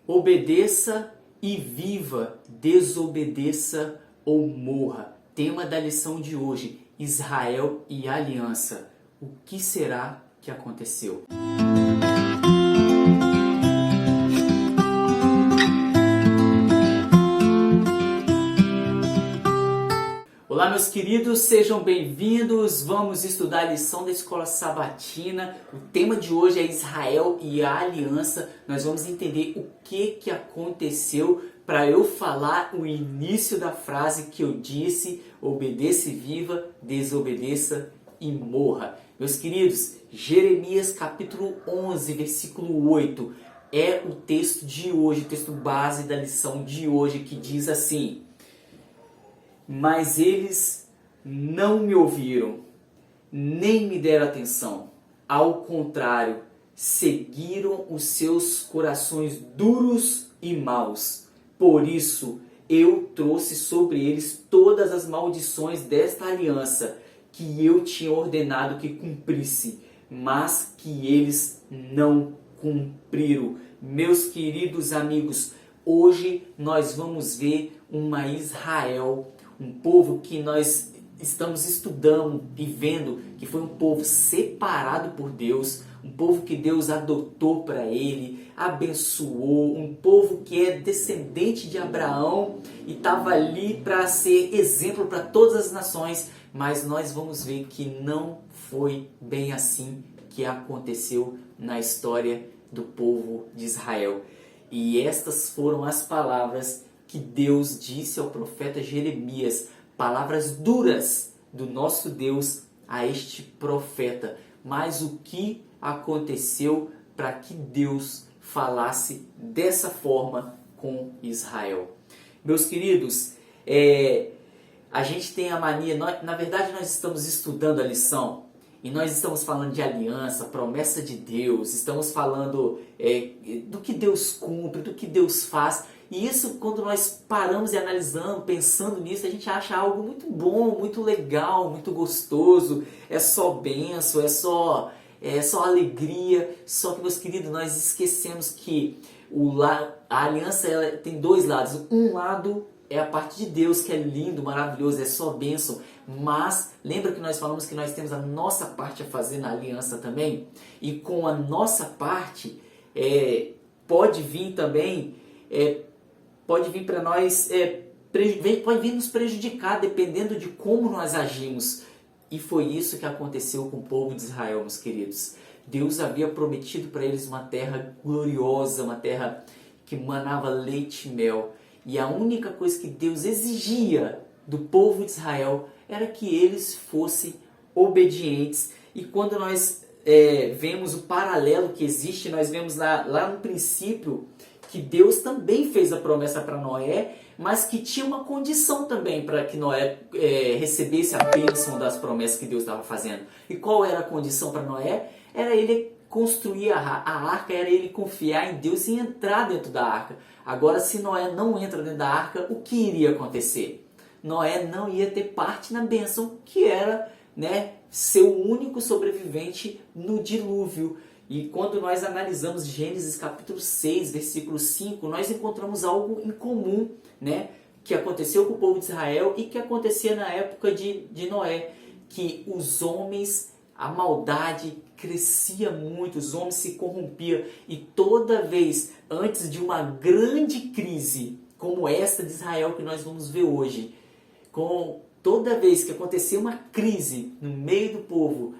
Obedeça e viva, desobedeça ou morra. Tema da lição de hoje: Israel e aliança. O que será que aconteceu? Olá, meus queridos, sejam bem-vindos. Vamos estudar a lição da Escola Sabatina. O tema de hoje é Israel e a aliança. Nós vamos entender o que aconteceu para eu falar o início da frase que eu disse: obedeça e viva, desobedeça e morra. Meus queridos, Jeremias capítulo 11, versículo 8 é o texto de hoje, o texto base da lição de hoje, que diz assim: mas eles não me ouviram, nem me deram atenção. Ao contrário, seguiram os seus corações duros e maus. Por isso, eu trouxe sobre eles todas as maldições desta aliança que eu tinha ordenado que cumprisse, mas que eles não cumpriram. Meus queridos amigos, hoje nós vamos ver uma Israel, um povo que nós estamos estudando e vendo que foi um povo separado por Deus, um povo que Deus adotou para ele, abençoou, um povo que é descendente de Abraão e estava ali para ser exemplo para todas as nações, mas nós vamos ver que não foi bem assim que aconteceu na história do povo de Israel. E estas foram as palavras que Deus disse ao profeta Jeremias, palavras duras do nosso Deus a este profeta. Mas o que aconteceu para que Deus falasse dessa forma com Israel? Meus queridos, a gente tem a mania, na verdade nós estamos estudando a lição e nós estamos falando de aliança, promessa de Deus, estamos falando do que Deus cumpre, do que Deus faz. E isso, quando nós paramos e analisamos, pensando nisso, a gente acha algo muito bom, muito legal, muito gostoso. É só bênção, é só alegria. Só que, meus queridos, nós esquecemos que a aliança ela tem dois lados. Um lado é a parte de Deus, que é lindo, maravilhoso, é só bênção. Mas lembra que nós falamos que nós temos a nossa parte a fazer na aliança também? E com a nossa parte, pode vir também... pode vir para nós, pode vir nos prejudicar, dependendo de como nós agimos. E foi isso que aconteceu com o povo de Israel, meus queridos. Deus havia prometido para eles uma terra gloriosa, uma terra que manava leite e mel. E a única coisa que Deus exigia do povo de Israel era que eles fossem obedientes. E quando nós vemos o paralelo que existe, nós vemos lá no princípio que Deus também fez a promessa para Noé, mas que tinha uma condição também para que Noé recebesse a bênção das promessas que Deus estava fazendo. E qual era a condição para Noé? Era ele construir a arca, era ele confiar em Deus e entrar dentro da arca. Agora, se Noé não entra dentro da arca, o que iria acontecer? Noé não ia ter parte na bênção, que era ser o único sobrevivente no dilúvio. E quando nós analisamos Gênesis capítulo 6, versículo 5, nós encontramos algo em comum, que aconteceu com o povo de Israel e que acontecia na época de Noé, que os homens, a maldade crescia muito, os homens se corrompiam, e toda vez, antes de uma grande crise como esta de Israel que nós vamos ver hoje, toda vez que acontecia uma crise no meio do povo,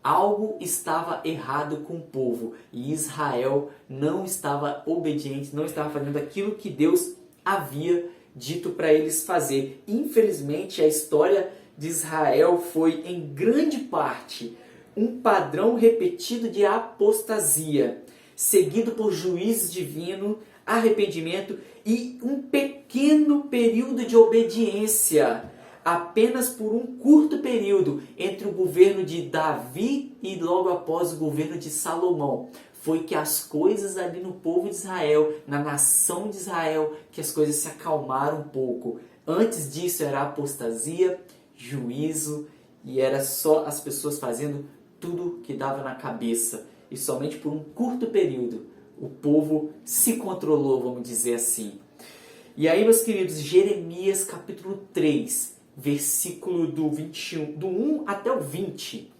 algo estava errado com o povo, e Israel não estava obediente, não estava fazendo aquilo que Deus havia dito para eles fazer. Infelizmente, a história de Israel foi, em grande parte, um padrão repetido de apostasia, seguido por juízo divino, arrependimento e um pequeno período de obediência, apenas por um curto período entre o governo de Davi e logo após o governo de Salomão. Foi que as coisas ali no povo de Israel, na nação de Israel, que as coisas se acalmaram um pouco. Antes disso era apostasia, juízo, e era só as pessoas fazendo tudo que dava na cabeça. E somente por um curto período O povo se controlou, vamos dizer assim. E aí, meus queridos, Jeremias capítulo 3, versículo do 21, do 1 até o 20,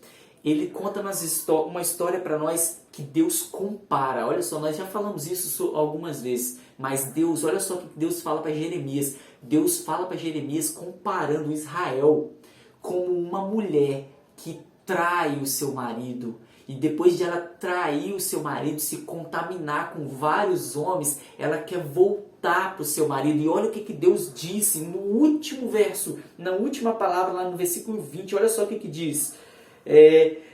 ele conta uma história para nós que Deus compara. Olha só, nós já falamos isso algumas vezes, mas Deus, olha só o que Deus fala para Jeremias. Deus fala para Jeremias comparando Israel como uma mulher que trai o seu marido. E depois de ela trair o seu marido, se contaminar com vários homens, ela quer voltar para o seu marido. E olha o que Deus disse no último verso, na última palavra, lá no versículo 20. Olha só o que diz.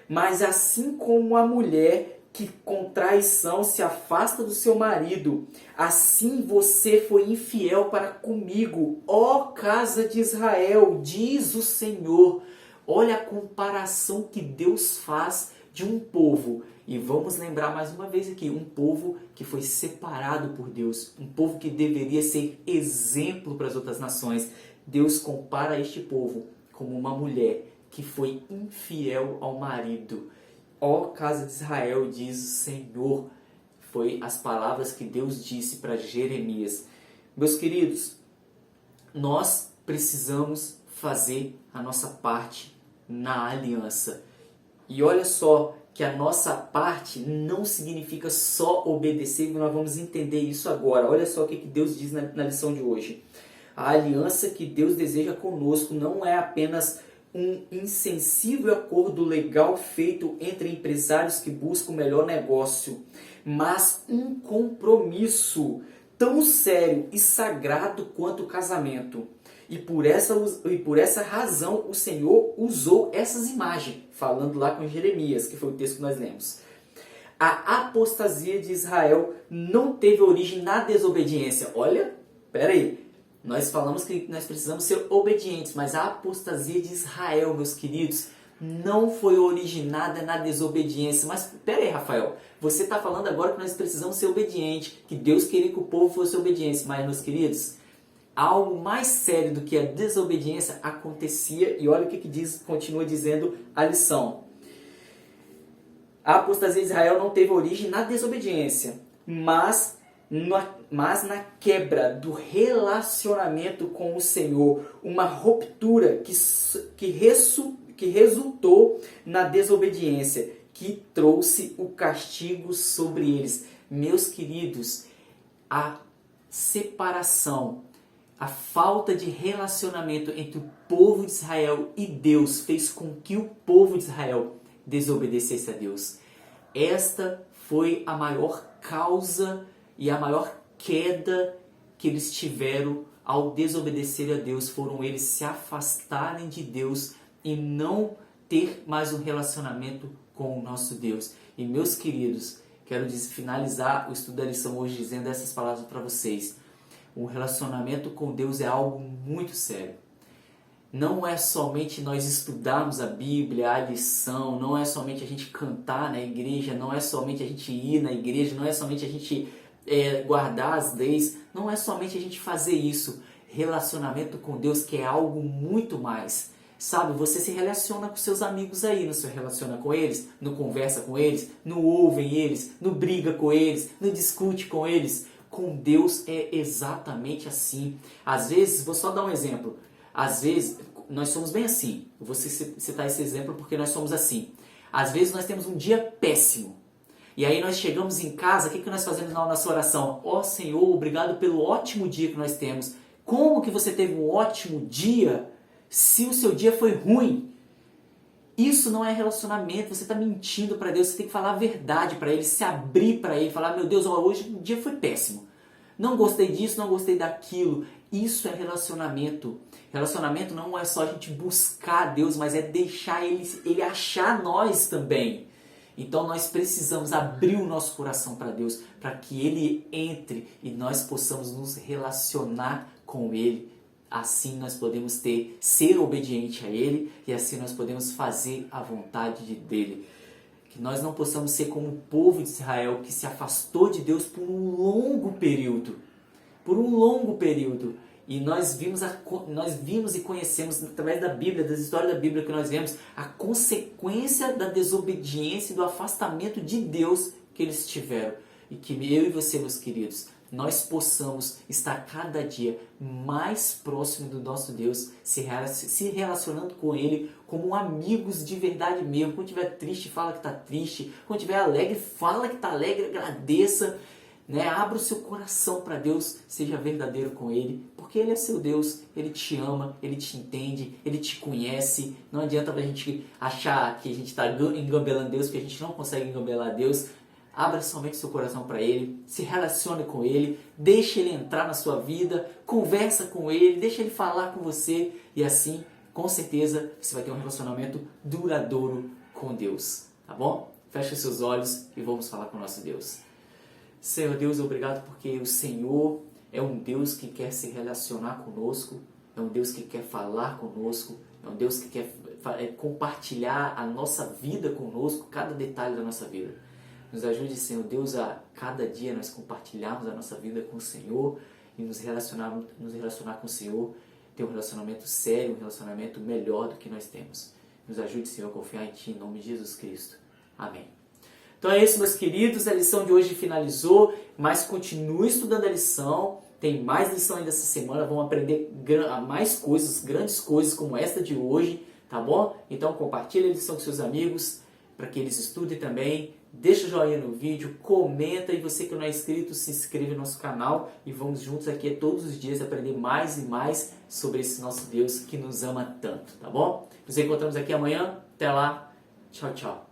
Mas assim como a mulher que com traição se afasta do seu marido, assim você foi infiel para comigo, ó casa de Israel, diz o Senhor. Olha a comparação que Deus faz de um povo. E vamos lembrar mais uma vez aqui, um povo que foi separado por Deus, um povo que deveria ser exemplo para as outras nações. Deus compara este povo como uma mulher que foi infiel ao marido. Ó casa de Israel, diz o Senhor. Foi as palavras que Deus disse para Jeremias. Meus queridos, nós precisamos fazer a nossa parte na aliança. E olha só que a nossa parte não significa só obedecer, e nós vamos entender isso agora. Olha só o que Deus diz na lição de hoje. A aliança que Deus deseja conosco não é apenas um insensível acordo legal feito entre empresários que buscam o melhor negócio, mas um compromisso tão sério e sagrado quanto o casamento. E por essa razão o Senhor usou essas imagens, falando lá com Jeremias, que foi o texto que nós lemos. A apostasia de Israel não teve origem na desobediência. Olha, peraí. Nós falamos que nós precisamos ser obedientes, mas a apostasia de Israel, meus queridos, não foi originada na desobediência. Mas peraí, Rafael, você está falando agora que nós precisamos ser obedientes, que Deus queria que o povo fosse obediente. Mas, meus queridos, algo mais sério do que a desobediência acontecia, e olha o que continua dizendo a lição. A apostasia de Israel não teve origem na desobediência, mas na quebra do relacionamento com o Senhor, uma ruptura que resultou na desobediência, que trouxe o castigo sobre eles. Meus queridos, a separação, a falta de relacionamento entre o povo de Israel e Deus fez com que o povo de Israel desobedecesse a Deus. Esta foi a maior causa e a maior queda que eles tiveram ao desobedecer a Deus. Foram eles se afastarem de Deus e não ter mais um relacionamento com o nosso Deus. E meus queridos, quero finalizar o estudo da lição hoje dizendo essas palavras para vocês. O relacionamento com Deus é algo muito sério. Não é somente nós estudarmos a Bíblia, a lição, não é somente a gente cantar na igreja, não é somente a gente ir na igreja, não é somente a gente guardar as leis, não é somente a gente fazer isso. Relacionamento com Deus que é algo muito mais. Sabe, você se relaciona com seus amigos aí, não se relaciona com eles, não conversa com eles, não ouvem eles, não briga com eles, não discute com eles. Com Deus é exatamente assim. Às vezes, vou só dar um exemplo. Às vezes, nós somos bem assim. Eu vou citar esse exemplo porque nós somos assim. Às vezes, nós temos um dia péssimo. E aí, nós chegamos em casa, o que nós fazemos na nossa oração? Ó Senhor, obrigado pelo ótimo dia que nós temos. Como que você teve um ótimo dia se o seu dia foi ruim? Isso não é relacionamento, você está mentindo para Deus, você tem que falar a verdade para Ele, se abrir para Ele, falar, meu Deus, hoje o dia foi péssimo. Não gostei disso, não gostei daquilo. Isso é relacionamento. Relacionamento não é só a gente buscar Deus, mas é deixar Ele achar nós também. Então nós precisamos abrir o nosso coração para Deus, para que Ele entre e nós possamos nos relacionar com Ele. Assim nós podemos ser obediente a Ele e assim nós podemos fazer a vontade dEle. Que nós não possamos ser como o povo de Israel que se afastou de Deus por um longo período. Por um longo período. E nós vimos e conhecemos através da Bíblia, das histórias da Bíblia que nós vemos, a consequência da desobediência e do afastamento de Deus que eles tiveram. e que eu e você, meus queridos, nós possamos estar cada dia mais próximo do nosso Deus, se relacionando com Ele como amigos de verdade mesmo. Quando estiver triste, fala que está triste. Quando estiver alegre, fala que está alegre, agradeça. Né? Abra o seu coração para Deus, seja verdadeiro com Ele, porque Ele é seu Deus, Ele te ama, Ele te entende, Ele te conhece. Não adianta a gente achar que a gente está engambelando Deus, porque a gente não consegue engambelar Deus. Abra somente seu coração para Ele, se relacione com Ele, deixe Ele entrar na sua vida, conversa com Ele, deixe Ele falar com você e assim, com certeza, você vai ter um relacionamento duradouro com Deus, tá bom? Feche os seus olhos e vamos falar com o nosso Deus. Senhor Deus, obrigado porque o Senhor é um Deus que quer se relacionar conosco, é um Deus que quer falar conosco, é um Deus que quer compartilhar a nossa vida conosco, cada detalhe da nossa vida. Nos ajude, Senhor Deus, a cada dia nós compartilharmos a nossa vida com o Senhor e nos relacionar com o Senhor, ter um relacionamento sério, um relacionamento melhor do que nós temos. Nos ajude, Senhor, a confiar em Ti, em nome de Jesus Cristo. Amém. Então é isso, meus queridos, a lição de hoje finalizou, mas continue estudando a lição, tem mais lição ainda essa semana, vamos aprender mais coisas, grandes coisas como esta de hoje, tá bom? Então compartilhe a lição com seus amigos, para que eles estudem também, deixa o joinha no vídeo, comenta e você que não é inscrito, se inscreve no nosso canal e vamos juntos aqui todos os dias aprender mais e mais sobre esse nosso Deus que nos ama tanto, tá bom? Nos encontramos aqui amanhã, até lá, tchau, tchau.